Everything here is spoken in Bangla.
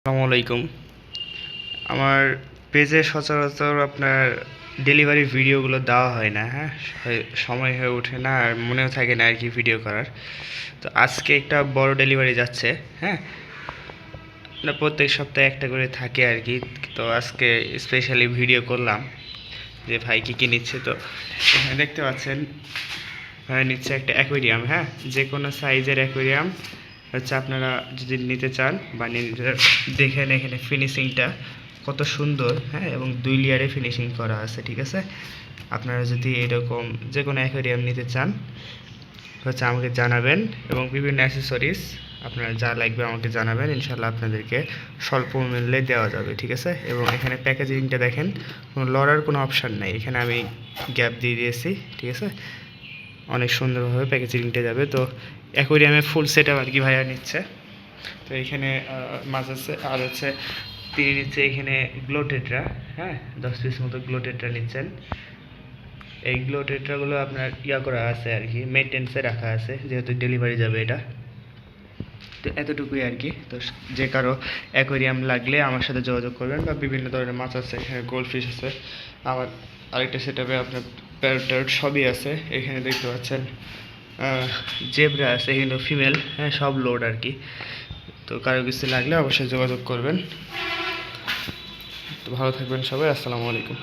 আসসালামু আলাইকুম। আমার পেজে সচরাচর আপনার ডেলিভারি ভিডিওগুলো দেওয়া হয় না, হ্যাঁ? সময় হয়ে ওঠে না আর মনেও থাকে না আর কি ভিডিও করার। তো আজকে একটা বড় ডেলিভারি যাচ্ছে, হ্যাঁ? না, প্রত্যেক সপ্তাহে একটা করে থাকে আর কি। তো আজকে স্পেশালি ভিডিও করলাম যে ভাই কী কী নিচ্ছে। তো এখানে দেখতে পাচ্ছেন ভাই নিচ্ছে একটা অ্যাকোয়ারিয়াম, হ্যাঁ? যে কোনো সাইজের অ্যাকোয়ারিয়াম হচ্ছে আপনারা যদি নিতে চান বা দেখেন এখানে ফিনিশিংটা কত সুন্দর, হ্যাঁ? এবং 2 লেয়ারে ফিনিশিং করা আছে, ঠিক আছে? আপনারা যদি এরকম যে কোনো অ্যাকোয়ারিয়াম নিতে চান হচ্ছে আমাকে জানাবেন, এবং বিভিন্ন অ্যাসেসরিজ আপনারা যা লাগবে আমাকে জানাবেন, ইনশাল্লাহ আপনাদেরকে স্বল্প মূল্যে দেওয়া যাবে, ঠিক আছে? এবং এখানে প্যাকেজিংটা দেখেন, কোনো লড়ার কোনো অপশান নাই, এখানে আমি গ্যাপ দিয়ে দিয়েছি, ঠিক আছে? অনেক সুন্দরভাবে প্যাকেজিংটা যাবে। তো অ্যাকোয়ারিয়ামে ফুল সেট আপ আর কি ভাইয়া নিচ্ছে। তো এখানে মাছ আছে, আর হচ্ছে তিনি নিচ্ছে এখানে গ্লোটেট্রা, হ্যাঁ? 10 পিস মতো গ্লোটেট্রা নিচ্ছেন। এই গ্লোটেট্রাগুলো আপনার করা আছে আর কি, মেনটেন্সে রাখা আছে, যেহেতু ডেলিভারি যাবে এটা। তো এতটুকুই আর কি। তো যে কারো অ্যাকোয়ারিয়াম লাগলে আমার সাথে যোগাযোগ করবেন, বা বিভিন্ন ধরনের মাছ আছে, এখানে গোল্ড ফিশ আছে, আবার আরেকটা সেট আপে আপনার প্যারট ট্যারট সবই আছে। এখানে দেখতে পাচ্ছেন জেব্রা আছে, এগুলো ফিমেল, হ্যাঁ? সব লোড আর কি। তো কারো কিছু লাগলে অবশ্যই যোগাযোগ করবেন। তো ভালো থাকবেন সবাই, আসসালামু আলাইকুম।